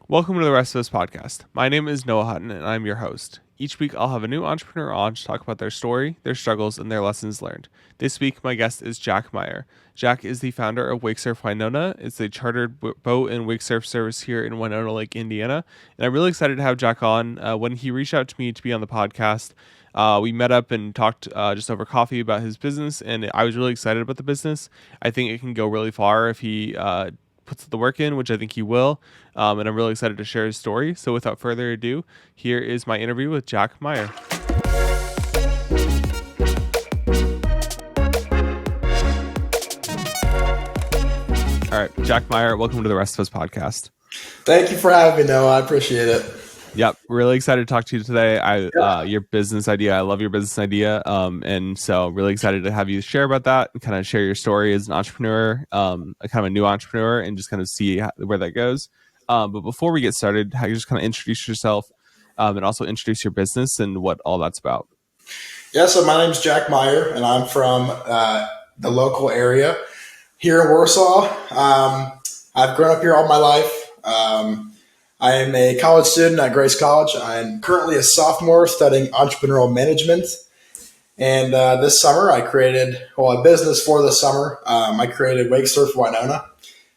Welcome to the Rest of Us podcast. My name is Noah Hutton, and I'm your host. Each week, I'll have a new entrepreneur on to talk about their story, their struggles, and their lessons learned. This week, my guest is Jack Meyer. Jack is the founder of Wakesurf Winona. It's a chartered boat and wake surf service here in Winona Lake, Indiana. And I'm really excited to have Jack on. When he reached out to me to be on the podcast, we met up and talked just over coffee about his business, and I was really excited about the business. I think it can go really far if he puts the work in, which I think he will. And I'm really excited to share his story. So without further ado, here is my interview with Jack Meyer. All right, Jack Meyer, welcome to the Rest of Us podcast. Thank you for having me, Noah. I appreciate it. Yep, really excited to talk to you today. Your business idea, I love your business idea, and so really excited to have you share about that and kind of share your story as an entrepreneur, kind of a new entrepreneur, and just kind of see where that goes. But before we get started, how you just kind of introduce yourself, and also introduce your business and what all that's about. Yeah, so my name's Jack Meyer, and I'm from the local area here in Warsaw. I've grown up here all my life. I am a college student at Grace College. I'm currently a sophomore studying entrepreneurial management. And this summer, I created a business for this summer. I created Wakesurf Winona,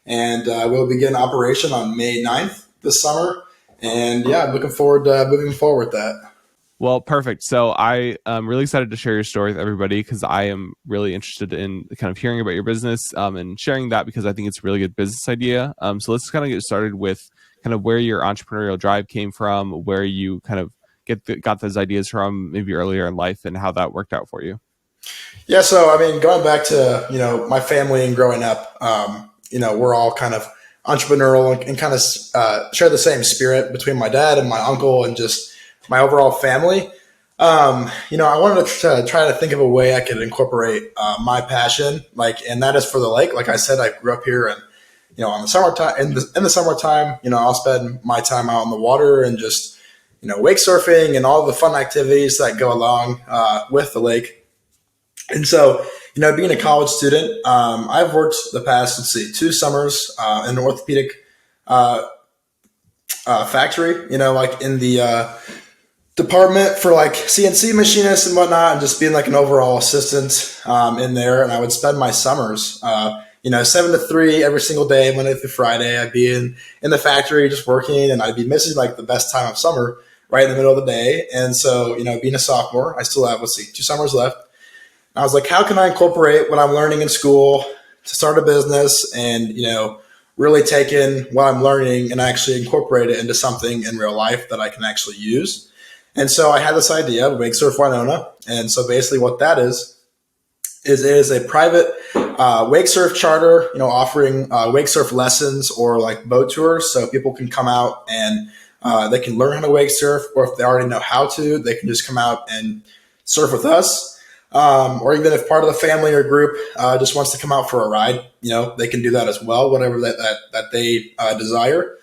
and we'll begin operation on May 9th this summer. And yeah, I'm looking forward to moving forward with that. Well, perfect. So I am really excited to share your story with everybody because I am really interested in kind of hearing about your business and sharing that because I think it's a really good business idea. So let's kind of get started with kind of where your entrepreneurial drive came from, where you kind of got those ideas from maybe earlier in life and how that worked out for you. Yeah. So, I mean, going back to, my family and growing up, we're all kind of entrepreneurial and kind of share the same spirit between my dad and my uncle and just my overall family. I wanted to try to think of a way I could incorporate my passion, and that is for the lake. Like I said, I grew up here and, on the summertime, in the summertime, I'll spend my time out on the water and just, wake surfing and all the fun activities that go along with the lake. And so, being a college student, I've worked the past, 2 summers in an orthopedic factory, in the department for CNC machinists and whatnot, and just being an overall assistant in there. And I would spend my summers 7 to 3 every single day, Monday through Friday. I'd be in the factory just working, and I'd be missing the best time of summer right in the middle of the day. And so, being a sophomore, I still have, 2 summers left. And I was like, how can I incorporate what I'm learning in school to start a business and, really take in what I'm learning and actually incorporate it into something in real life that I can actually use. And so I had this idea of Wakesurf Winona. And so basically what that is it is a private wake surf charter, offering wake surf lessons or boat tours. So people can come out and they can learn how to wake surf, or if they already know how to, they can just come out and surf with us. Or even if part of the family or group just wants to come out for a ride, they can do that as well, whatever that they desire.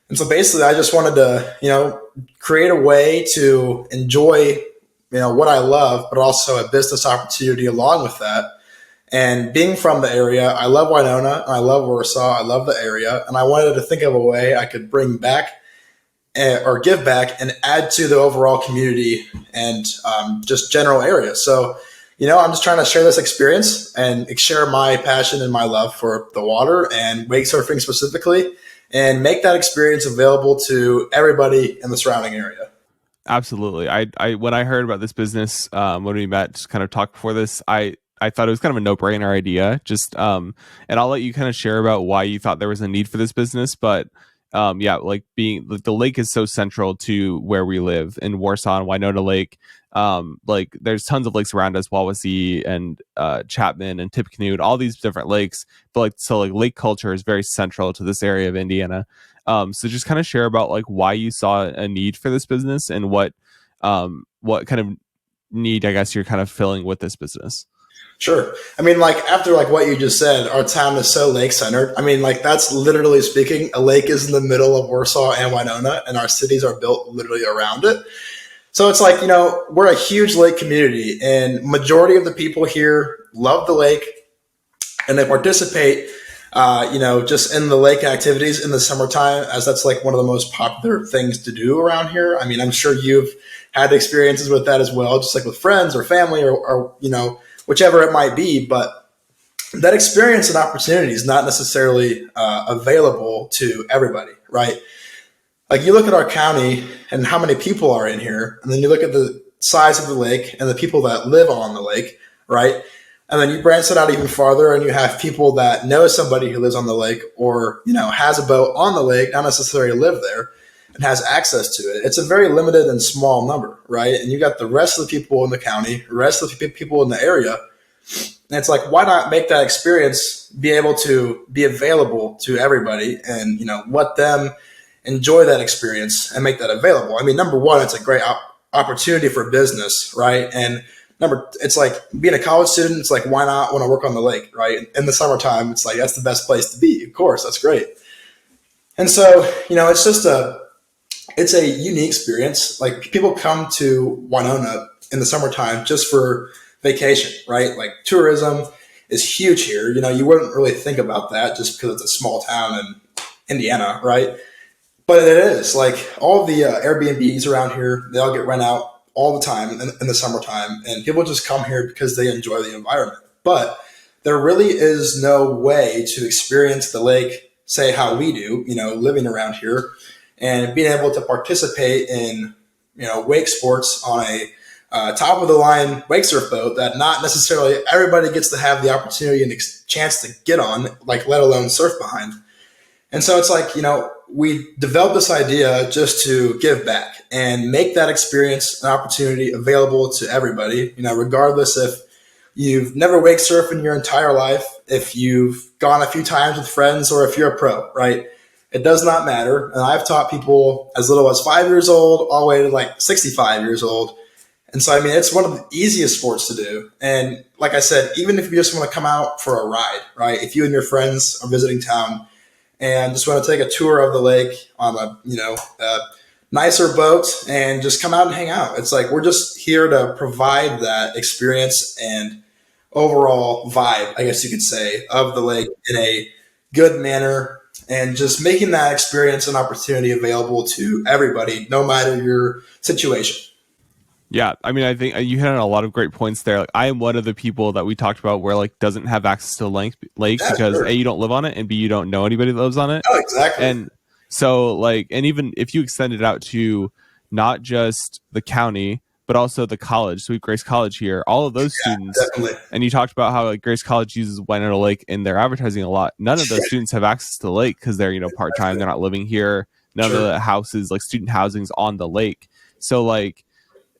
And so basically I just wanted to, create a way to enjoy what I love, but also a business opportunity along with that. And being from the area, I love Winona, I love Warsaw, I love the area, and I wanted to think of a way I could bring back or give back and add to the overall community and just general area. So, I'm just trying to share this experience and share my passion and my love for the water and wake surfing specifically, and make that experience available to everybody in the surrounding area. Absolutely. I when I heard about this business, when we met, just kind of talked before this, I thought it was kind of a no-brainer idea. Just and I'll let you kind of share about why you thought there was a need for this business. But being the lake is so central to where we live in Warsaw and Winona Lake. There's tons of lakes around us, Wawasee and Chapman and Tippecanoe, all these different lakes. But lake culture is very central to this area of Indiana. So just kind of share about why you saw a need for this business and what kind of need, I guess, you're kind of filling with this business. Sure. I mean, after what you just said, our town is so lake centered. I mean, that's literally speaking, a lake is in the middle of Warsaw and Winona, and our cities are built literally around it. So it's we're a huge lake community, and majority of the people here love the lake and they participate just in the lake activities in the summertime, as that's like one of the most popular things to do around here. I mean, I'm sure you've had experiences with that as well, just like with friends or family or whichever it might be. But that experience and opportunity is not necessarily available to everybody, right? Like you look at our county and how many people are in here, and then you look at the size of the lake and the people that live on the lake, right? And then you branch it out even farther and you have people that know somebody who lives on the lake or, has a boat on the lake, not necessarily live there and has access to it. It's a very limited and small number, right? And you got the rest of the people in the county, the rest of the people in the area. And it's like, why not make that experience be able to be available to everybody and, let them enjoy that experience and make that available. I mean, number one, it's a great opportunity for business, right? And it's like being a college student. It's like, why not want to work on the lake, right? In the summertime, it's like, that's the best place to be. Of course, that's great. And so, it's a unique experience. Like people come to Winona in the summertime just for vacation, right? Like tourism is huge here. You wouldn't really think about that just because it's a small town in Indiana, right? But it is like all the Airbnbs around here, they all get rent out all the time in the summertime, and people just come here because they enjoy the environment. But there really is no way to experience the lake, say how we do, living around here and being able to participate in, wake sports on a top of the line wake surf boat that not necessarily everybody gets to have the opportunity and chance to get on, like let alone surf behind. And so it's like, we developed this idea just to give back and make that experience an opportunity available to everybody, regardless if you've never wake surfed in your entire life, if you've gone a few times with friends, or if you're a pro, right? It does not matter. And I've taught people as little as 5 years old, all the way to like 65 years old. And so, I mean, it's one of the easiest sports to do. And like I said, even if you just want to come out for a ride, right? If you and your friends are visiting town and just want to take a tour of the lake on a nicer boat and just come out and hang out. It's like, we're just here to provide that experience and overall vibe, I guess you could say, of the lake in a good manner, and just making that experience and opportunity available to everybody, no matter your situation. Yeah, I mean, I think you hit on a lot of great points there. Like, I am one of the people that we talked about where like doesn't have access to lake Yeah, because sure. A, you don't live on it, and B, you don't know anybody that lives on it. Oh, exactly. And so like, and even if you extend it out to not just the county, but also the college, so we have Grace College here, all of those students, Definitely. and you talked about how like Grace College uses Winona Lake in their advertising a lot. None of those students have access to the lake because they're, part-time, they're not living here. None of the houses, like student housing's on the lake. So like,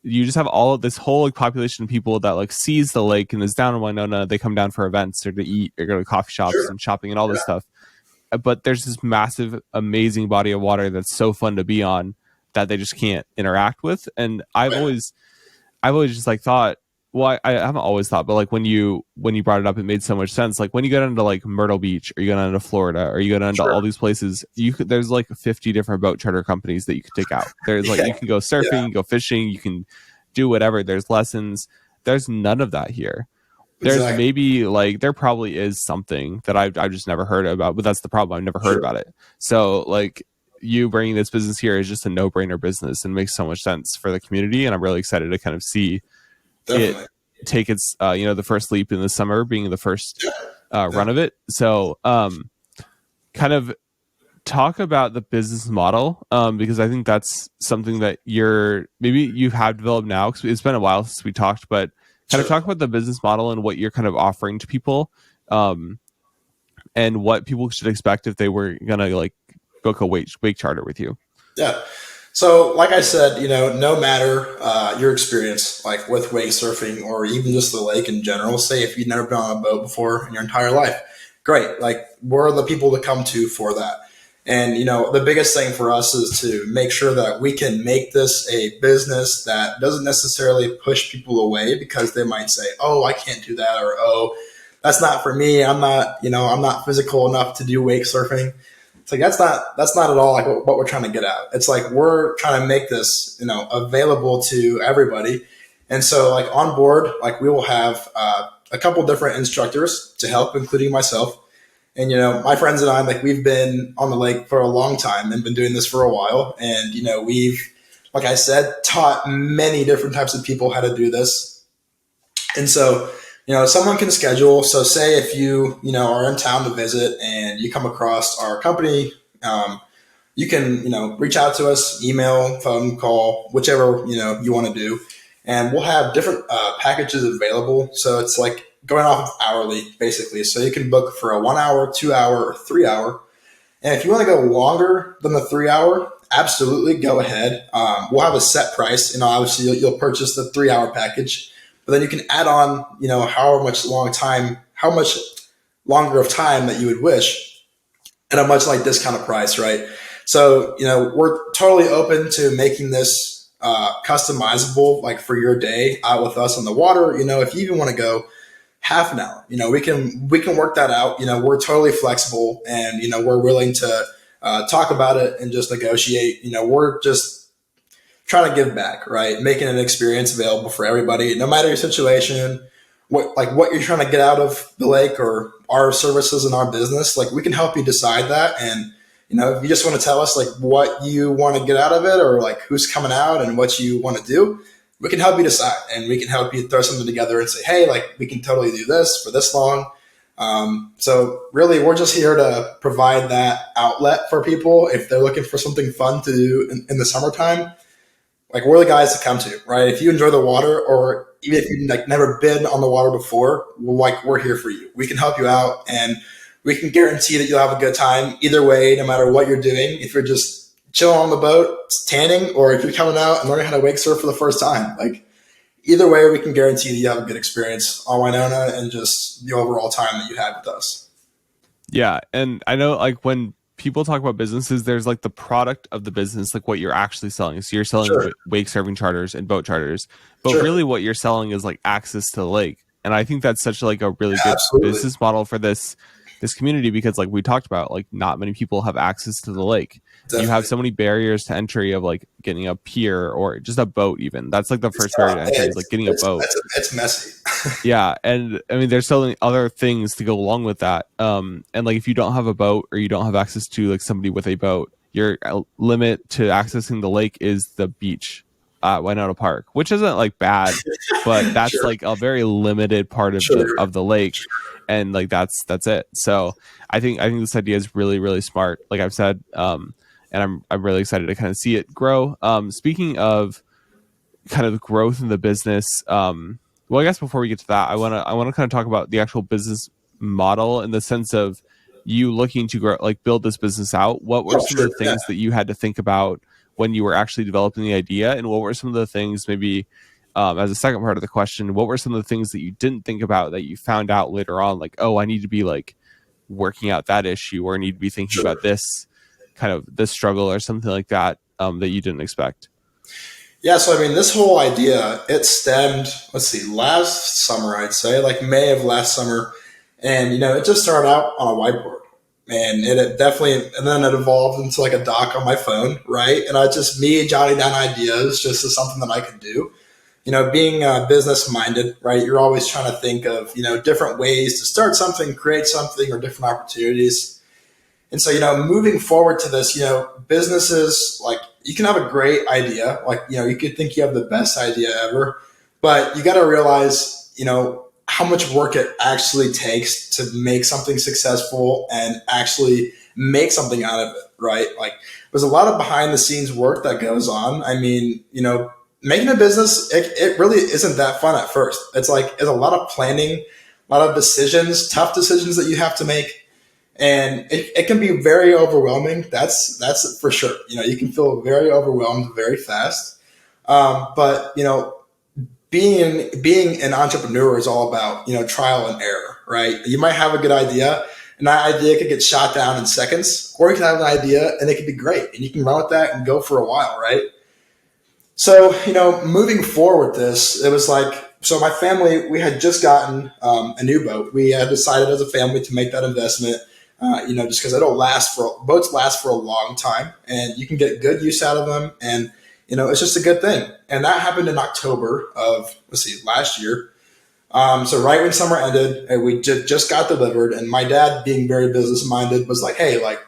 you just have all of this whole like population of people that like sees the lake and is down in Winona. They come down for events or to eat or go to coffee shops and shopping and all this stuff. But there's this massive, amazing body of water that's so fun to be on that they just can't interact with. And I've always just like thought, well, I haven't always thought, but like when you brought it up, it made so much sense. Like when you go down to like Myrtle Beach, or you go down to Florida, or you go down to all these places, there's like 50 different boat charter companies that you could take out. There's like, you can go surfing, you can go fishing, you can do whatever. There's lessons. There's none of that here. There's maybe like, there probably is something that I've just never heard about, but that's the problem. I've never heard about it. So like, you bringing this business here is just a no-brainer business and makes so much sense for the community. And I'm really excited to kind of see it take its the first leap in the summer, being the first run of it. So kind of talk about the business model, because I think that's something that maybe you have developed now, because it's been a while since we talked, but kind of talk about the business model and what you're kind of offering to people, and what people should expect if they were gonna like book a wake charter with you. Yeah. So, like I said, no matter your experience, like with wake surfing or even just the lake in general, say if you've never been on a boat before in your entire life, great. Like, we're the people to come to for that. And, the biggest thing for us is to make sure that we can make this a business that doesn't necessarily push people away because they might say, oh, I can't do that, or, oh, that's not for me. I'm not physical enough to do wake surfing. It's like, that's not at all like what we're trying to get at. It's like, we're trying to make this, available to everybody. And so like on board, like we will have a couple different instructors to help, including myself. And, my friends and I, like, we've been on the lake for a long time and been doing this for a while. And, we've, like I said, taught many different types of people how to do this. And so, someone can schedule. So say if you, are in town to visit and you come across our company, you can, reach out to us, email, phone, call, whichever, you want to do. And we'll have different packages available. So it's like going off of hourly, basically. So you can book for a 1 hour, 2 hour, or 3 hour. And if you want to go longer than the 3 hour, absolutely go ahead. We'll have a set price. Obviously you'll purchase the 3 hour package, but then you can add on, how much longer of time that you would wish at a much like discounted price, right? So, we're totally open to making this customizable, like for your day out with us on the water. If you even want to go half an hour, we can work that out. We're totally flexible, and, we're willing to talk about it and just negotiate. We're just trying to give back, right? Making an experience available for everybody, no matter your situation, what you're trying to get out of the lake or our services and our business. Like, we can help you decide that. And, if you just want to tell us like what you want to get out of it, or like who's coming out and what you want to do, we can help you decide, and we can help you throw something together and say, hey, like, we can totally do this for this long. So really, we're just here to provide that outlet for people if they're looking for something fun to do in the summertime. Like, we're the guys to come to, right? If you enjoy the water, or even if you've like never been on the water before, we're here for you. We can help you out, and we can guarantee that you'll have a good time either way, no matter what you're doing. If you're just chilling on the boat, tanning, or if you're coming out and learning how to wake surf for the first time, like, either way, we can guarantee that you have a good experience on Winona and just the overall time that you had with us. Yeah. And I know, like, when people talk about businesses, there's like the product of the business, like what you're actually selling. So you're selling Sure. wake surfing charters and boat charters, but Sure. really what you're selling is like access to the lake. And I think that's such like a really good Absolutely. business model for this community, because like we talked about, like, not many people have access to the lake. Definitely. You have so many barriers to entry of like getting a pier or just a boat. Even that's like the first barrier to entry is like getting a boat. It's messy. Yeah. And I mean, there's so many other things to go along with that. And like, if you don't have a boat, or you don't have access to like somebody with a boat, your limit to accessing the lake is the beach at Winona Park, which isn't like bad, but that's Sure. like a very limited part of the lake. And like, that's it. So I think this idea is really, really smart, like I've said. And I'm really excited to kind of see it grow. Speaking of kind of growth in the business, well, I guess before we get to that, I want to kind of talk about the actual business model, in the sense of you looking to grow, like, build this business out. What were some of the things that you had to think about when you were actually developing the idea, and what were some of the things, maybe as a second part of the question, what were some of the things that you didn't think about that you found out later on, like, oh, I need to be like working out that issue, or I need to be thinking about this kind of this struggle or something like that, that you didn't expect? Yeah, so I mean, this whole idea, it stemmed, last summer, I'd say, like May of last summer. And, it just started out on a whiteboard. And it definitely, and then it evolved into like a doc on my phone, right? And me jotting down ideas just as something that I could do. Being business minded, right? You're always trying to think of, different ways to start something, create something, or different opportunities. And so, moving forward to this, businesses, like, you can have a great idea. Like, you could think you have the best idea ever, but you got to realize, how much work it actually takes to make something successful and actually make something out of it, right? Like, there's a lot of behind the scenes work that goes on. I mean, making a business, it really isn't that fun at first. It's a lot of planning, a lot of decisions, tough decisions that you have to make. And it can be very overwhelming. That's for sure. You can feel very overwhelmed very fast. But being an entrepreneur is all about, trial and error, right? You might have a good idea, and that idea could get shot down in seconds, or you can have an idea and it could be great, and you can run with that and go for a while, right? So, moving forward with this, it was like, so my family, we had just gotten a new boat. We had decided as a family to make that investment. Just because boats last for a long time, and you can get good use out of them, and it's just a good thing. And that happened in October of last year. So right when summer ended, and we just got delivered, and my dad, being very business minded, was like, "Hey, like,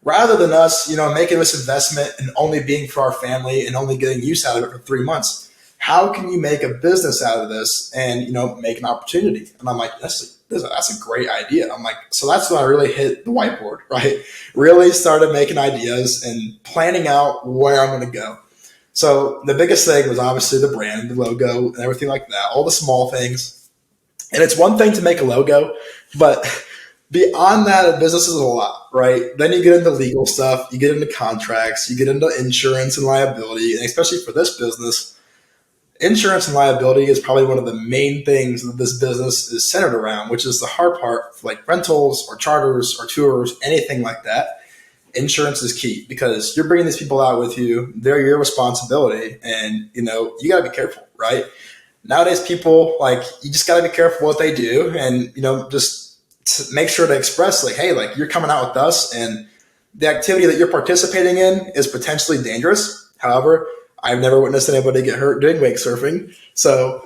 rather than us, making this investment and only being for our family and only getting use out of it for 3 months, how can you make a business out of this and make an opportunity?" And I'm like, that's a great idea. I'm like, so that's when I really hit the whiteboard, right? Really started making ideas and planning out where I'm going to go. So the biggest thing was obviously the brand, the logo, and everything like that, all the small things. And it's one thing to make a logo, but beyond that, a business is a lot, right? Then you get into legal stuff, you get into contracts, you get into insurance and liability, and especially for this business, insurance and liability is probably one of the main things that this business is centered around, which is the hard part for like rentals or charters or tours, anything like that. Insurance is key because you're bringing these people out with you. They're your responsibility. And, you got to be careful, right? Nowadays, people, like, you just got to be careful what they do and, just to make sure to express, like, hey, like, you're coming out with us and the activity that you're participating in is potentially dangerous. However, I've never witnessed anybody get hurt doing wake surfing. So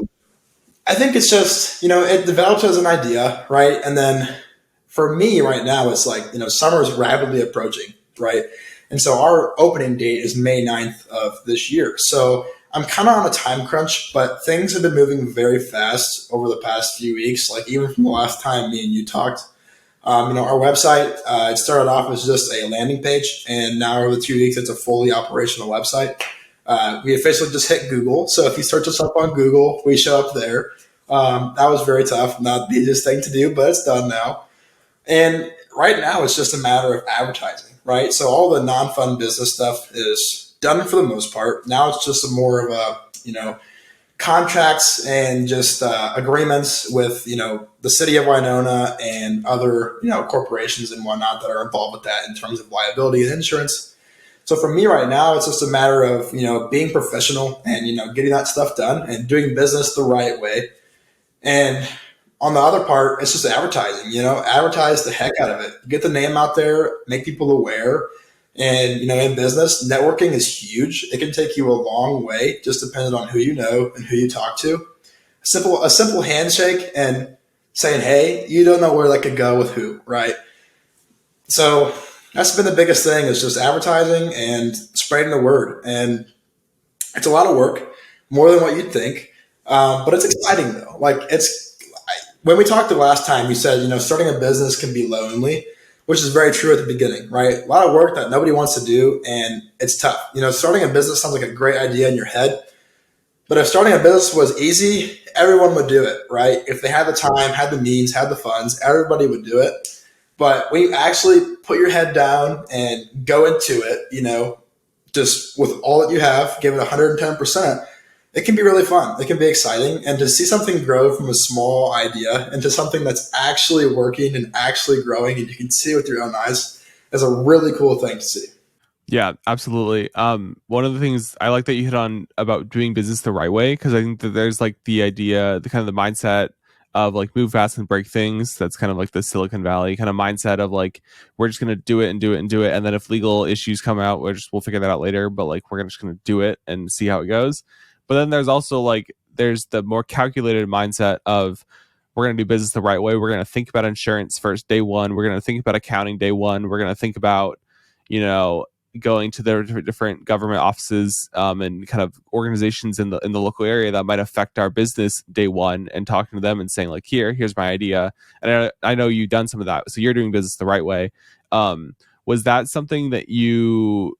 I think it's just, it develops as an idea, right? And then for me right now, it's like, summer is rapidly approaching, right? And so our opening date is May 9th of this year. So I'm kind of on a time crunch, but things have been moving very fast over the past few weeks. Like even from the last time me and you talked, our website, it started off as just a landing page, and now over the 2 weeks, it's a fully operational website. We officially just hit Google. So if you search us up on Google, we show up there. That was very tough, not the easiest thing to do, but it's done now. And right now, it's just a matter of advertising, right? So all the non-fun business stuff is done for the most part. Now it's just more of a, contracts and just agreements with, the city of Winona and other, corporations and whatnot that are involved with that in terms of liability and insurance. So for me right now, it's just a matter of, being professional and, getting that stuff done and doing business the right way. And on the other part, it's just advertising, advertise the heck out of it. Get the name out there, make people aware. And, in business, networking is huge. It can take you a long way, just depending on who you know and who you talk to. A simple handshake and saying, hey, you don't know where that could go with who, right? So that's been the biggest thing is just advertising and spreading the word. And it's a lot of work, more than what you'd think. But it's exciting though. When we talked the last time, you said, starting a business can be lonely, which is very true at the beginning, right? A lot of work that nobody wants to do, and it's tough. Starting a business sounds like a great idea in your head, but if starting a business was easy, everyone would do it, right? If they had the time, had the means, had the funds, everybody would do it. But when you actually put your head down and go into it, just with all that you have, give it 110%, it can be really fun. It can be exciting. And to see something grow from a small idea into something that's actually working and actually growing and you can see with your own eyes is a really cool thing to see. Yeah, absolutely. One of the things I like that you hit on about doing business the right way, because I think that there's like the idea, the kind of the mindset of like move fast and break things. That's kind of like the Silicon Valley kind of mindset of like, we're just going to do it and do it and do it. And then if legal issues come out, we'll figure that out later, but like, we're just going to do it and see how it goes. But then there's also like, there's the more calculated mindset of we're going to do business the right way. We're going to think about insurance first, day one. We're going to think about accounting, day one. We're going to think about, going to the different government offices and kind of organizations in the local area that might affect our business day one, and talking to them and saying like, here's my idea. And I know you've done some of that, so you're doing business the right way. Was that something that you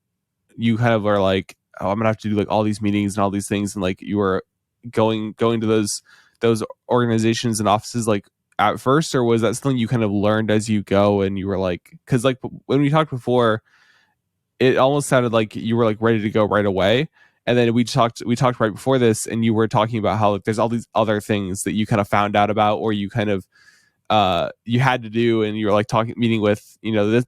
kind of are like, oh, I'm gonna have to do like all these meetings and all these things, and like you were going to those organizations and offices like at first, or was that something you kind of learned as you go and you were like, because like when we talked before, it almost sounded like you were like ready to go right away. And then we talked right before this, and you were talking about how like there's all these other things that you kind of found out about, or you kind of you had to do, and you were like meeting with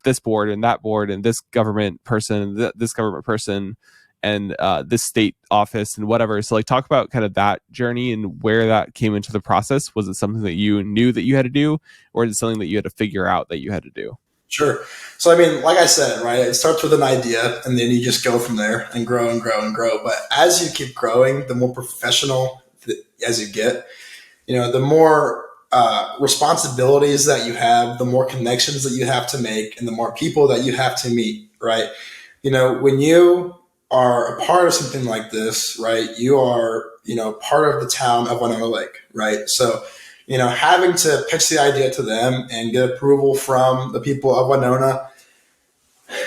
this board and that board and this government person, this government person, and this state office and whatever. So like talk about kind of that journey and where that came into the process. Was it something that you knew that you had to do, or is it something that you had to figure out that you had to do? Sure. So, I mean, like I said, right, it starts with an idea and then you just go from there and grow and grow and grow. But as you keep growing, the more professional as you get, the more responsibilities that you have, the more connections that you have to make, and the more people that you have to meet, right? When you are a part of something like this, right, you are, part of the town of Winona Lake, right? So, having to pitch the idea to them and get approval from the people of Winona,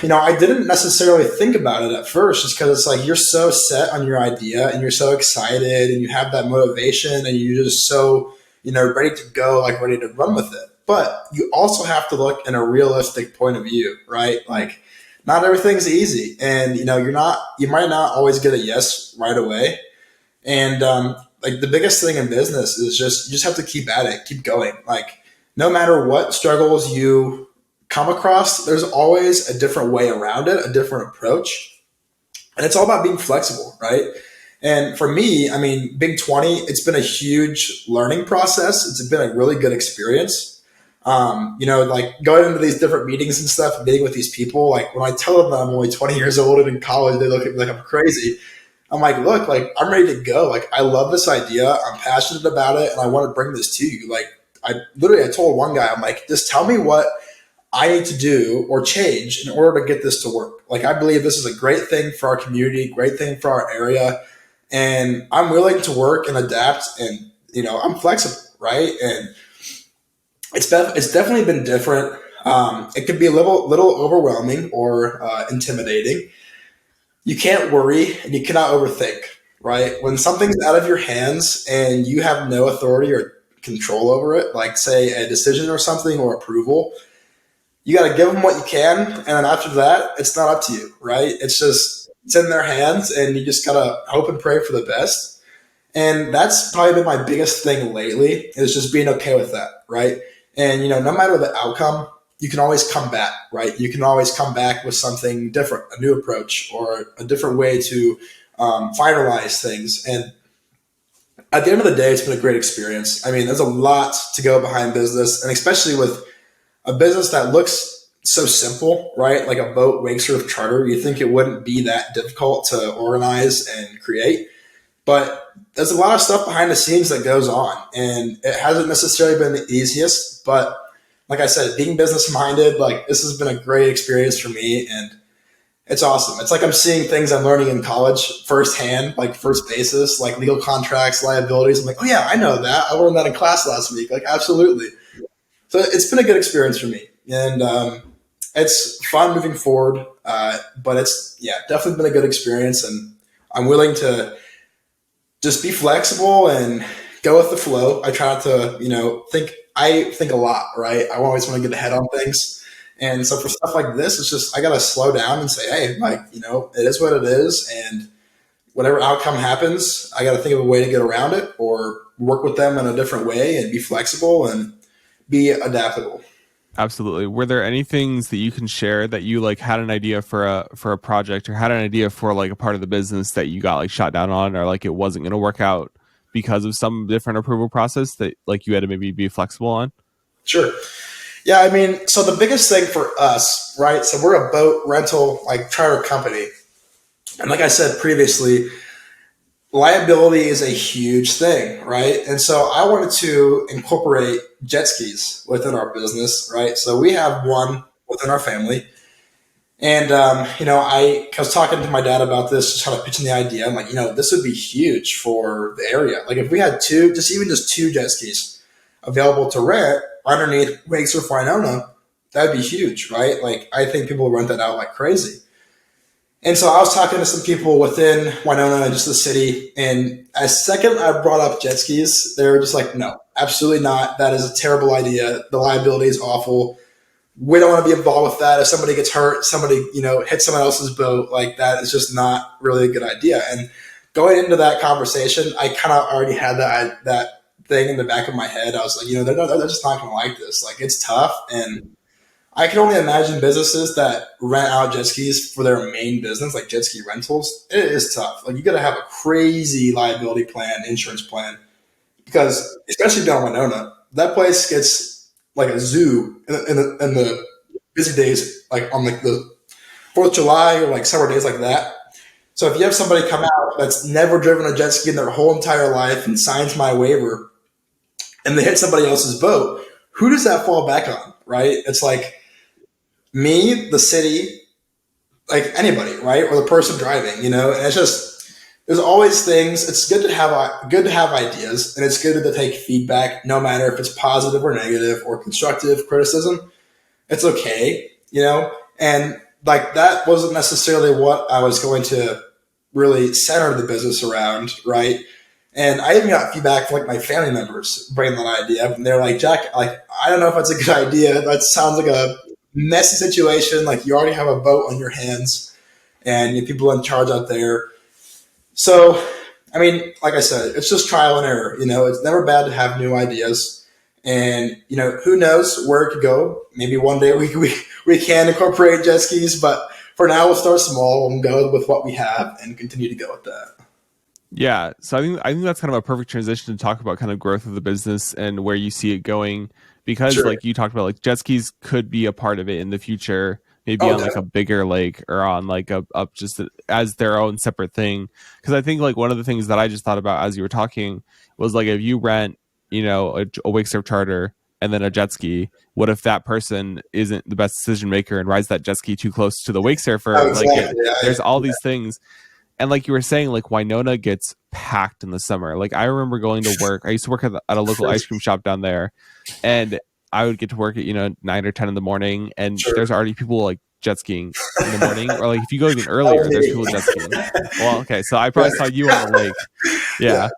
I didn't necessarily think about it at first just because it's like you're so set on your idea and you're so excited and you have that motivation and you're just so, ready to go, like ready to run with it. But you also have to look in a realistic point of view, right? Like not everything's easy and, you might not always get a yes right away. And, like the biggest thing in business is you just have to keep at it, keep going. Like no matter what struggles you come across, there's always a different way around it, a different approach. And it's all about being flexible, right? And for me, I mean, Big 20, it's been a huge learning process. It's been a really good experience. Like going into these different meetings and stuff, meeting with these people, like when I tell them that I'm only 20 years old and in college, they look at me like I'm crazy. I'm like, look, like I'm ready to go. Like I love this idea. I'm passionate about it and I want to bring this to you. Like I told one guy, I'm like, just tell me what I need to do or change in order to get this to work. Like I believe this is a great thing for our community, great thing for our area. And I'm willing to work and adapt and, I'm flexible, right? And it's definitely been different. It could be a little overwhelming or intimidating. You can't worry and you cannot overthink, right? When something's out of your hands and you have no authority or control over it, like say a decision or something or approval, you got to give them what you can. And then after that, it's not up to you, right? It's in their hands and you just got to hope and pray for the best. And that's probably been my biggest thing lately is just being okay with that, right? And, no matter the outcome, you can always come back, right? You can always come back with something different, a new approach or a different way to finalize things. And at the end of the day, it's been a great experience. I mean, there's a lot to go behind business, and especially with a business that looks so simple, right? Like a boat wakesurf charter, you think it wouldn't be that difficult to organize and create. But there's a lot of stuff behind the scenes that goes on, and it hasn't necessarily been the easiest, but like I said, being business minded, like this has been a great experience for me and it's awesome. It's like I'm seeing things I'm learning in college firsthand, like first basis, like legal contracts, liabilities. I'm like, oh yeah, I know that. I learned that in class last week. Like absolutely. So it's been a good experience for me and it's fun moving forward. But it's definitely been a good experience and I'm willing to just be flexible and go with the flow. I try not to, I think a lot, right? I always want to get ahead on things. And so for stuff like this, it's just, I got to slow down and say, hey, like, it is what it is. And whatever outcome happens, I got to think of a way to get around it or work with them in a different way and be flexible and be adaptable. Absolutely. Were there any things that you can share that you like had an idea for a project or had an idea for like a part of the business that you got like shot down on or like it wasn't going to work out because of some different approval process that like you had to maybe be flexible on? Sure. Yeah, I mean, so the biggest thing for us, right? So we're a boat rental like charter company. And like I said previously, liability is a huge thing, right? And so I wanted to incorporate jet skis within our business, right? So we have one within our family. And, I was talking to my dad about this, just kind of pitching the idea. I'm like, this would be huge for the area. Like if we had just two jet skis available to rent underneath Wakesurf Winona, that'd be huge, right? Like I think people rent that out like crazy. And so I was talking to some people within Winona, just the city, and as second I brought up jet skis, they were just like, no, absolutely not. That is a terrible idea. The liability is awful. We don't want to be involved with that. If somebody gets hurt, somebody, hits someone else's boat, like that is just not really a good idea. And going into that conversation, I kind of already had that thing in the back of my head. I was like, they're just not going to like this. Like it's tough. And I can only imagine businesses that rent out jet skis for their main business, like jet ski rentals. It is tough. Like you got to have a crazy liability plan, insurance plan, because especially down Winona, that place gets like a zoo in the busy days, like on like the 4th of July or like summer days like that. So if you have somebody come out that's never driven a jet ski in their whole entire life and signs my waiver, and they hit somebody else's boat, who does that fall back on, right? It's like me, the city, like anybody, right? Or the person driving, and it's just, there's always things. It's good to have ideas, and it's good to take feedback, no matter if it's positive or negative or constructive criticism. It's okay, and like that wasn't necessarily what I was going to really center the business around, right? And I even got feedback from like my family members bringing that idea up, and they're like, Jack, like I don't know if that's a good idea. That sounds like a messy situation. Like you already have a boat on your hands, and you have people in charge out there. So, I mean, like I said, it's just trial and error. It's never bad to have new ideas. And, who knows where it could go. Maybe one day we can incorporate jet skis, but for now we'll start small and go with what we have and continue to go with that. Yeah, so I think that's kind of a perfect transition to talk about kind of growth of the business and where you see it going, because Sure. like you talked about, like jet skis could be a part of it in the future, maybe Oh, on like a bigger lake or on like a up just as their own separate thing. Because I think like one of the things that I just thought about as you were talking was like if you rent, a wake surf charter and then a jet ski, what if that person isn't the best decision maker and rides that jet ski too close to the wake surfer? exactly. There's all these things. And like you were saying, like Winona gets packed in the summer. Like I remember going to work. I used to work at a local ice cream shop down there, and I would get to work at 9 or 10 in the morning, and Sure. there's already people like jet skiing in the morning, or like if you go even earlier, there's people jet skiing. Well, okay, so I probably saw you on the lake. Yeah.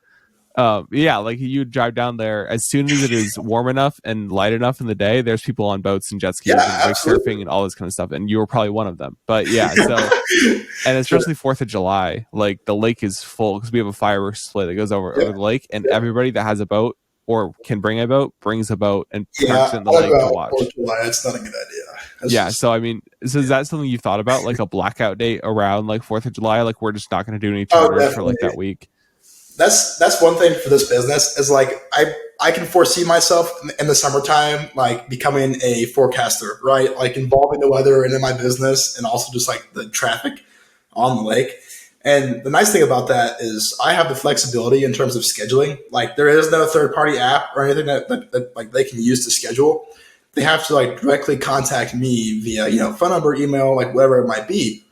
Like you drive down there as soon as it is warm enough and light enough in the day. There's people on boats and jet skis and wake surfing and all this kind of stuff, and you were probably one of them. But yeah, so and especially 4th of July, like the lake is full because we have a fireworks display that goes over the lake, and everybody that has a boat or can bring a boat brings a boat and parks in the lake to watch. 4th of July, that's not a good idea. So I mean, so is that something you thought about, like a blackout date around like 4th of July? Like we're just not going to do any charters for like that week. That's one thing for this business is like I can foresee myself in the summertime like becoming a forecaster, right? Like involving the weather into my business and also just like the traffic on the lake. And the nice thing about that is I have the flexibility in terms of scheduling. Like there is no third party app or anything that like they can use to schedule. They have to like directly contact me via phone number, email, like whatever it might be.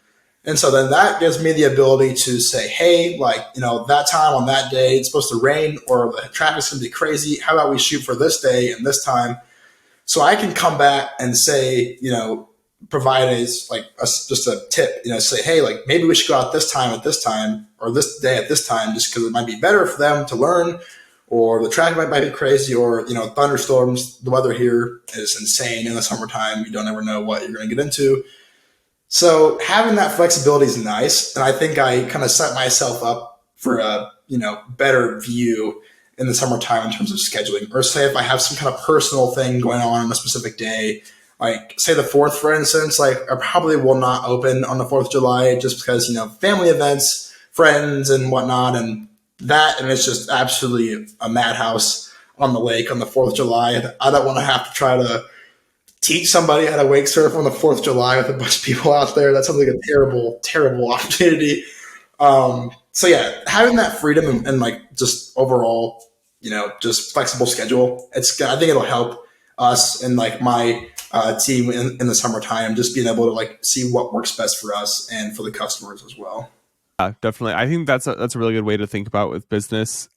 And so then that gives me the ability to say, hey, like, that time on that day, it's supposed to rain or the traffic's going to be crazy. How about we shoot for this day and this time? So I can come back and say, provide just a tip, say, hey, like maybe we should go out this time at this time or this day at this time, just because it might be better for them to learn, or the traffic might be crazy, or, thunderstorms. The weather here is insane in the summertime. You don't ever know what you're going to get into. So having that flexibility is nice, and I think I kind of set myself up for a better view in the summertime in terms of scheduling. Or say if I have some kind of personal thing going on a specific day, like say the 4th, for instance, like I probably will not open on the 4th of July just because family events, friends, and whatnot, and it's just absolutely a madhouse on the lake on the 4th of July. I don't want to have to try to teach somebody how to wake surf on the 4th of July with a bunch of people out there. That sounds like a terrible, terrible opportunity. So yeah, having that freedom and like just overall, just flexible schedule, I think it'll help us and like my team in the summertime, just being able to like see what works best for us and for the customers as well. Definitely. I think that's a really good way to think about with business,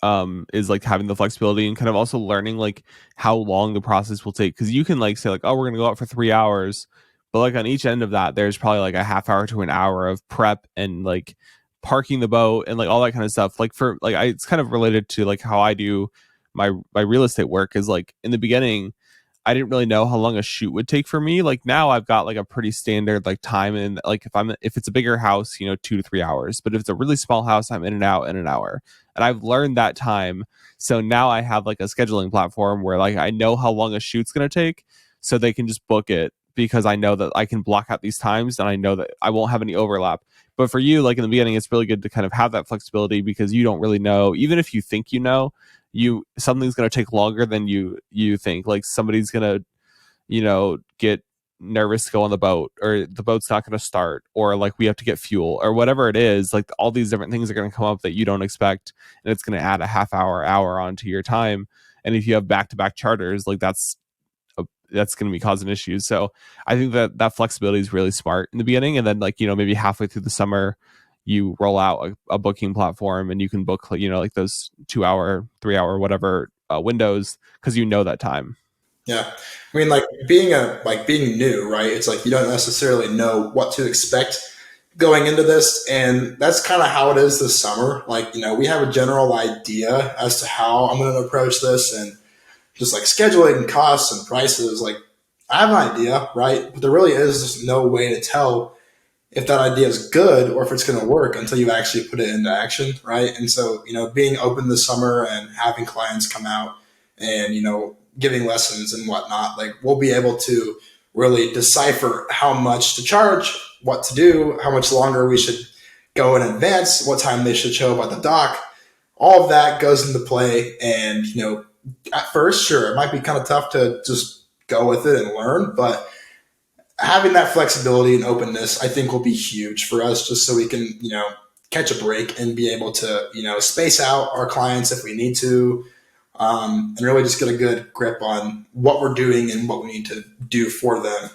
is like having the flexibility and kind of also learning like how long the process will take. Because you can like say like, oh, we're going to go out for 3 hours. But like on each end of that, there's probably like a half hour to an hour of prep and like parking the boat and like all that kind of stuff. Like for like, it's kind of related to like how I do my real estate work, is like in the beginning, I didn't really know how long a shoot would take for me. Like now I've got like a pretty standard like time, and like if it's a bigger house, 2 to 3 hours. But if it's a really small house, I'm in and out in an hour. And I've learned that time. So now I have like a scheduling platform where like I know how long a shoot's gonna take, so they can just book it, because I know that I can block out these times and I know that I won't have any overlap. But for you, like in the beginning, it's really good to kind of have that flexibility, because you don't really know, even if you think something's going to take longer than you think. Like somebody's going to get nervous to go on the boat, or the boat's not going to start, or like we have to get fuel, or whatever it is. Like all these different things are going to come up that you don't expect, and it's going to add a half hour onto your time. And if you have back-to-back charters, like that's going to be causing issues. So I think that flexibility is really smart in the beginning. And then like, maybe halfway through the summer, you roll out a booking platform and you can book, like those 2 hour, 3 hour, whatever windows, because that time. Yeah. I mean, like being new, right? It's like you don't necessarily know what to expect going into this. And that's kind of how it is this summer. Like, we have a general idea as to how I'm going to approach this and just like scheduling and costs and prices. Like, I have an idea, right? But there really is just no way to tell if that idea is good or if it's going to work until you actually put it into action, right? And so, being open this summer and having clients come out and, giving lessons and whatnot, like we'll be able to really decipher how much to charge, what to do, how much longer we should go in advance, what time they should show up at the dock. All of that goes into play. And, at first, sure, it might be kind of tough to just go with it and learn, but having that flexibility and openness, I think will be huge for us just so we can, catch a break and be able to, space out our clients if we need to, and really just get a good grip on what we're doing and what we need to do for them.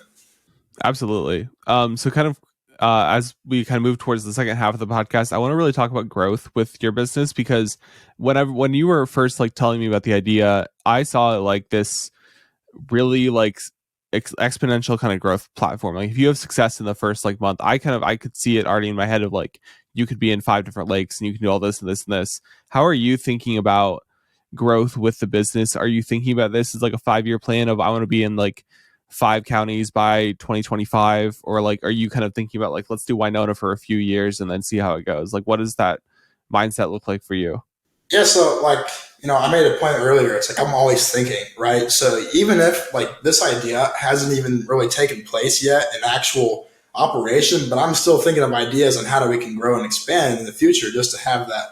Absolutely. So kind of as we kind of move towards the second half of the podcast, I want to really talk about growth with your business, because when you were first like telling me about the idea, I saw it like this really like exponential kind of growth platform. Like if you have success in the first like month, I could see it already in my head of like you could be in 5 different lakes and you can do all this and this and this. How are you thinking about growth with the business? Are you thinking about this as like a 5-year plan of I want to be in like 5 counties by 2025, or like are you kind of thinking about like let's do Winona for a few years and then see how it goes? Like what does that mindset look like for you? Yeah, so like, I made a point earlier. It's like I'm always thinking, right? So even if like this idea hasn't even really taken place yet in actual operation, but I'm still thinking of ideas on how we can grow and expand in the future just to have that,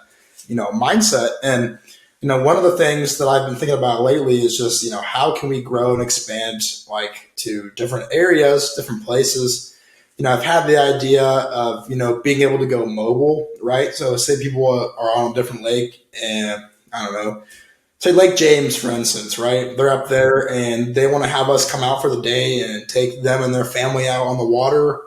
mindset. And, one of the things that I've been thinking about lately is just, how can we grow and expand like to different areas, different places. I've had the idea of, being able to go mobile, right? So say people are on a different lake and I don't know, say Lake James, for instance, right? They're up there and they want to have us come out for the day and take them and their family out on the water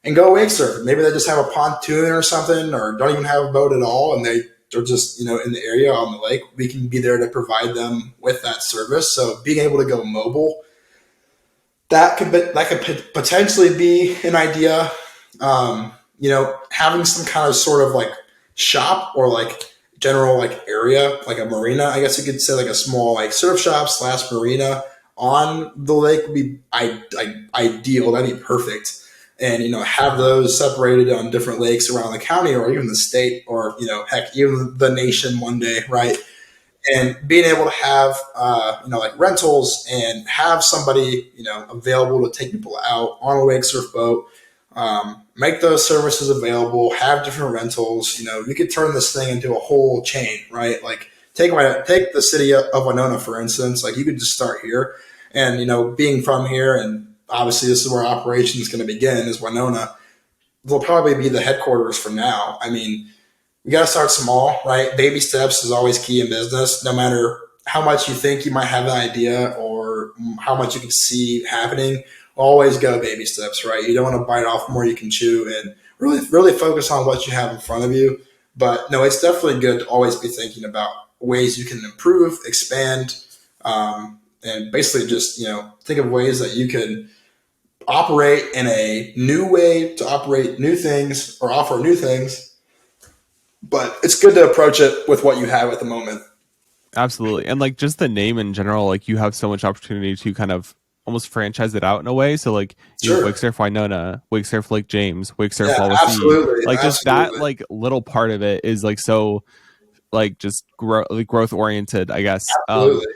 and go wake surf. Maybe they just have a pontoon or something or don't even have a boat at all. And they're just, in the area on the lake. We can be there to provide them with that service. So being able to go mobile, that could potentially be an idea. Having some kind of sort of like shop or like general like area, like a marina, I guess you could say like a small like surf shop / marina on the lake would be ideal. That'd be perfect. And, have those separated on different lakes around the county or even the state or, heck, even the nation one day, right? And being able to have, like rentals and have somebody, available to take people out on a wake surf boat, make those services available, have different rentals. We could turn this thing into a whole chain, right? Like take the city of Winona, for instance. Like you could just start here and, being from here, and obviously this is where operation is going to begin is Winona, will probably be the headquarters for now. I mean, we got to start small, right? Baby steps is always key in business. No matter how much you think you might have an idea or how much you can see happening, always go baby steps, right? You don't want to bite off more you can chew and really focus on what you have in front of you. But no, it's definitely good to always be thinking about ways you can improve, expand, and basically just, think of ways that you can operate in a new way to operate new things or offer new things. But it's good to approach it with what you have at the moment. Absolutely. And like just the name in general, like you have so much opportunity to kind of almost franchise it out in a way. So like you have Sure. Wakesurf Winona, Wakesurf Lake James, Wakesurf Yeah, Wawasee. absolutely. Like just that Absolutely. like little part of it is like so like just growth oriented, I guess. Absolutely.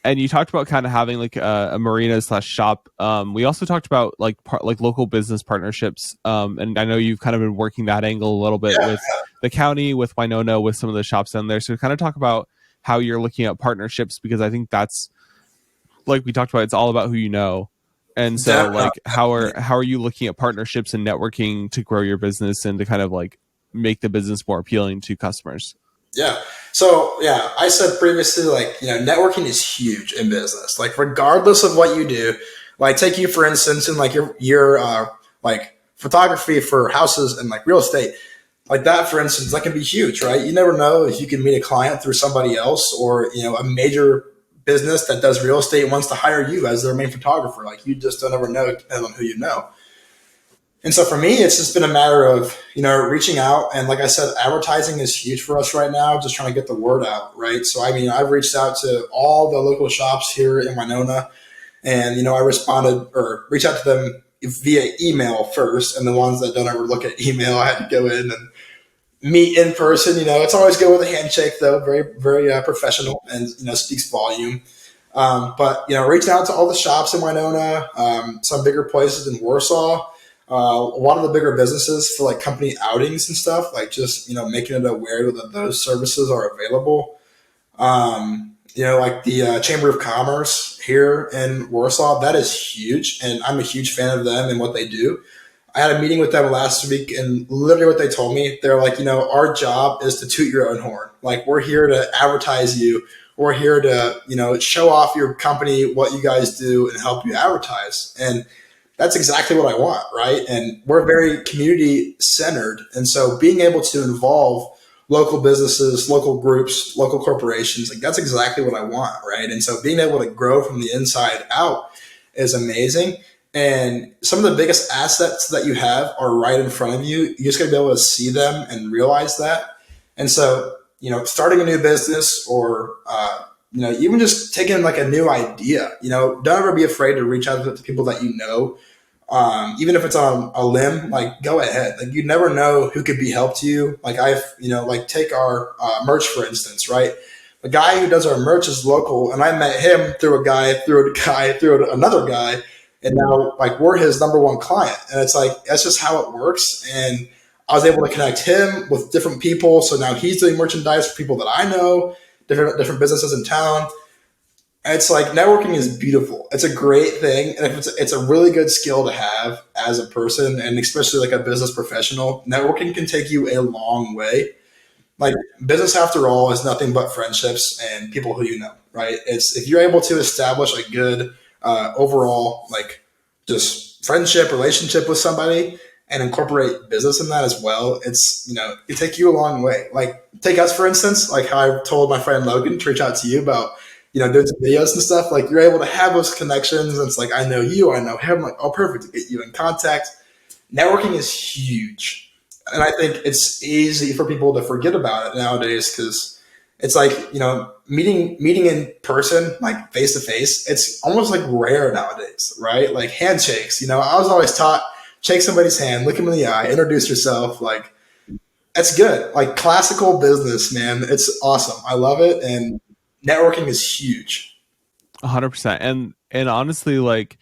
And you talked about kind of having like a marina / shop. We also talked about like like local business partnerships. And I know you've kind of been working that angle a little bit Yeah, with the county, with Winona, with some of the shops down there. So kind of talk about how you're looking at partnerships, because I think that's like we talked about, it's all about who you know. And so definitely. like how are you looking at partnerships and networking to grow your business and to kind of like make the business more appealing to customers? Yeah. So yeah, I said previously, like, networking is huge in business. Like, regardless of what you do, like, take you for instance, in like your like photography for houses and like real estate, like that for instance, that can be huge, right? You never know if you can meet a client through somebody else, or a major business that does real estate wants to hire you as their main photographer. Like, you just don't ever know, depending on who you know. And so for me, it's just been a matter of, reaching out. And like I said, advertising is huge for us right now, just trying to get the word out, right? So, I mean, I've reached out to all the local shops here in Winona, and, I responded or reached out to them via email first. And the ones that don't ever look at email, I had to go in and meet in person. It's always good with a handshake, though, very, very professional, and, speaks volume. But, reaching out to all the shops in Winona, some bigger places in Warsaw, a lot of the bigger businesses for like company outings and stuff, like just, making it aware that those services are available. Like the Chamber of Commerce here in Warsaw, that is huge. And I'm a huge fan of them and what they do. I had a meeting with them last week, and literally what they told me, they're like, our job is to toot your own horn. Like, we're here to advertise you. We're here to, show off your company, what you guys do, and help you advertise. And that's exactly what I want, right? And we're very community centered. And so being able to involve local businesses, local groups, local corporations, like, that's exactly what I want, right? And so being able to grow from the inside out is amazing. And some of the biggest assets that you have are right in front of you. You just got to be able to see them and realize that. And so, starting a new business, or, even just taking like a new idea, don't ever be afraid to reach out to people that you know. Even if it's on a limb, like, go ahead. Like, you never know who could be helped to you. Like, like, take our merch, for instance, right? The guy who does our merch is local, and I met him through through another guy. And now, like, we're his number one client. And it's like, that's just how it works. And I was able to connect him with different people. So now he's doing merchandise for people that I know, different businesses in town. And it's like, networking is beautiful. It's a great thing. And if it's a really good skill to have as a person, and especially like a business professional, networking can take you a long way. Like, business, after all, is nothing but friendships and people who you know, right? It's, if you're able to establish a good overall, like, just friendship, relationship with somebody, and incorporate business in that as well, it's, it take you a long way. Like, take us, for instance, like how I told my friend Logan to reach out to you about, doing some videos and stuff. Like, you're able to have those connections. And it's like, I know you, I know him. Like, oh, perfect, to get you in contact. Networking is huge. And I think it's easy for people to forget about it nowadays, because it's like, meeting in person, like face to face, it's almost like rare nowadays, right? Like, handshakes, I was always taught, shake somebody's hand, look them in the eye, introduce yourself. Like, that's good. Like, classical business, man. It's awesome. I love it. And networking is huge. 100%. And honestly, like,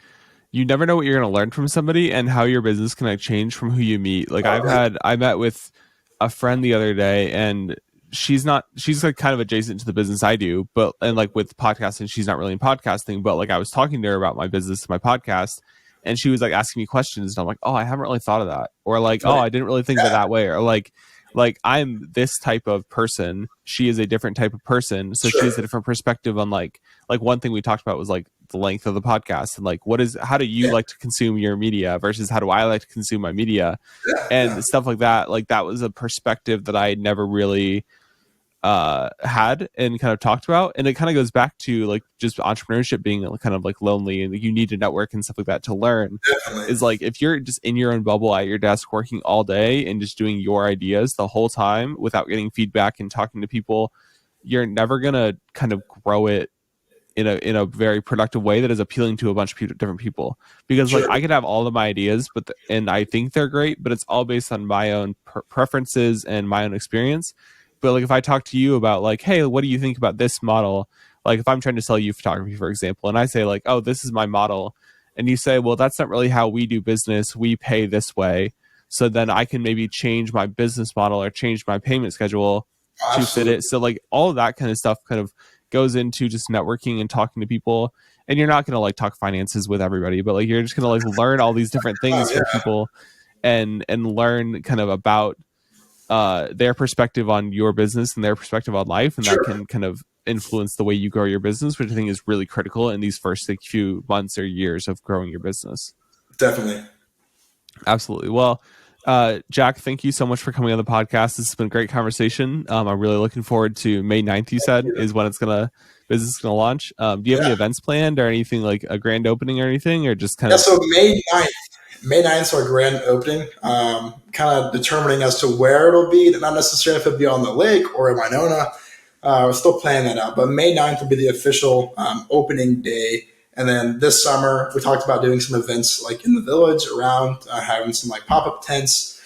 you never know what you're going to learn from somebody, and how your business can like change from who you meet. Like, I met with a friend the other day, and she's like kind of adjacent to the business I do, but, and like with podcasting, she's not really in podcasting, but like I was talking to her about my business, my podcast, and she was like asking me questions, and I'm like, oh, I haven't really thought of that. Or like, oh, I didn't really think of it that way. Or like I'm this type of person, she is a different type of person, so she has a different perspective on like one thing we talked about was like the length of the podcast, and like how do you like to consume your media versus how do I like to consume my media, and stuff like that. Like, that was a perspective that I never really had and kind of talked about. And it kind of goes back to like just entrepreneurship being kind of like lonely, and you need to network and stuff like that to learn. Is like, if you're just in your own bubble at your desk working all day and just doing your ideas the whole time without getting feedback and talking to people, you're never gonna kind of grow it in a very productive way that is appealing to a bunch of different people. Because like, I could have all of my ideas, and I think they're great, but it's all based on my own preferences and my own experience. But like, if I talk to you about like, hey, what do you think about this model? Like, if I'm trying to sell you photography, for example, and I say like, oh, this is my model, and you say, well, that's not really how we do business, we pay this way. So then I can maybe change my business model or change my payment schedule to fit it. So like, all of that kind of stuff kind of goes into just networking and talking to people. And you're not going to like talk finances with everybody, but like, you're just going to like learn all these different things from people, and learn kind of about their perspective on your business and their perspective on life, and that Sure. can kind of influence the way you grow your business, which I think is really critical in these first few months or years of growing your business. Definitely. Absolutely. Well, Jack, thank you so much for coming on the podcast. This has been a great conversation. I'm really looking forward to May 9th, you said, is when business is gonna launch. Do you have any events planned or anything, like a grand opening or anything, or just kind Yeah, of? so May 9th is our grand opening. Kind of determining as to where it'll be, not necessarily if it'll be on the lake or in Winona. We're still planning that out, but May 9th will be the official opening day. And then this summer, we talked about doing some events like in the village around, having some like pop-up tents,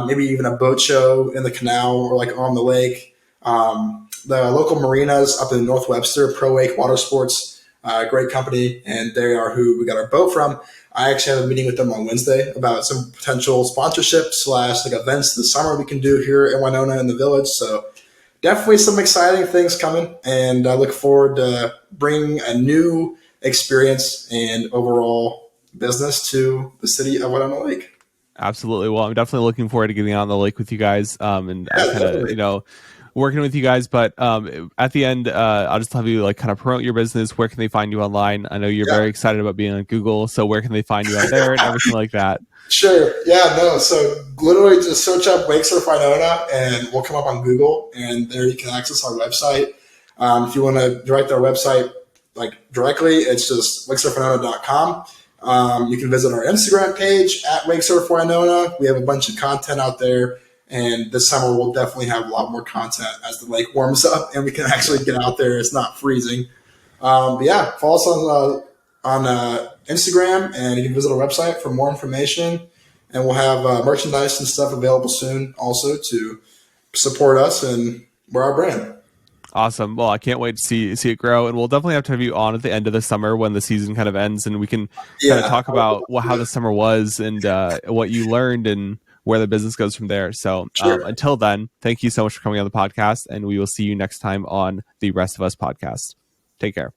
maybe even a boat show in the canal or like on the lake. The local marinas up in North Webster, Pro Wake Water Sports, great company, and they are who we got our boat from. I actually have a meeting with them on Wednesday about some potential sponsorship / like events this summer we can do here in Winona in the village. So definitely some exciting things coming, and I look forward to bringing a new experience and overall business to the city of Winona Lake. Absolutely. Well, I'm definitely looking forward to getting out on the lake with you guys, and Yeah, kind of, definitely. working with you guys. But at the end, I'll just have you like kind of promote your business. Where can they find you online? I know you're Yeah. very excited about being on Google, so where can they find you on there and everything like that? Sure. Yeah, no. So literally just search up Wakesurf Winona and we'll come up on Google, and there you can access our website. If you want to write their website like directly, it's just wakesurfwinona.com. You can visit our Instagram page at Wakesurf Winona. We have a bunch of content out there, and this summer we'll definitely have a lot more content as the lake warms up and we can actually get out there. It's not freezing. But yeah, follow us on Instagram, and you can visit our website for more information. And we'll have merchandise and stuff available soon, also to support us and we're our brand. Awesome. Well, I can't wait to see it grow, and we'll definitely have to have you on at the end of the summer when the season kind of ends, and we can kind of Yeah, talk about how the summer was and what you learned and where the business goes from there. So sure. until then, thank you so much for coming on the podcast, and we will see you next time on the Rest of Us podcast. Take care.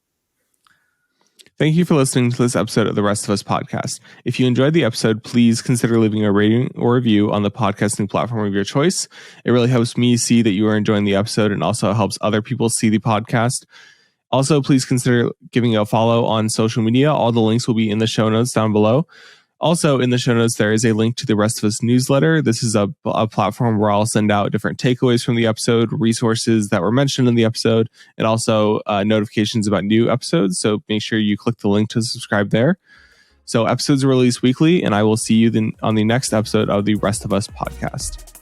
Thank you for listening to this episode of the Rest of Us podcast. If you enjoyed the episode, please consider leaving a rating or review on the podcasting platform of your choice. It really helps me see that you are enjoying the episode, and also helps other people see the podcast. Also, please consider giving a follow on social media. All the links will be in the show notes down below. Also, in the show notes, there is a link to the Rest of Us newsletter. This is a platform where I'll send out different takeaways from the episode, resources that were mentioned in the episode, and also notifications about new episodes. So make sure you click the link to subscribe there. So episodes are released weekly, and I will see you then on the next episode of the Rest of Us podcast.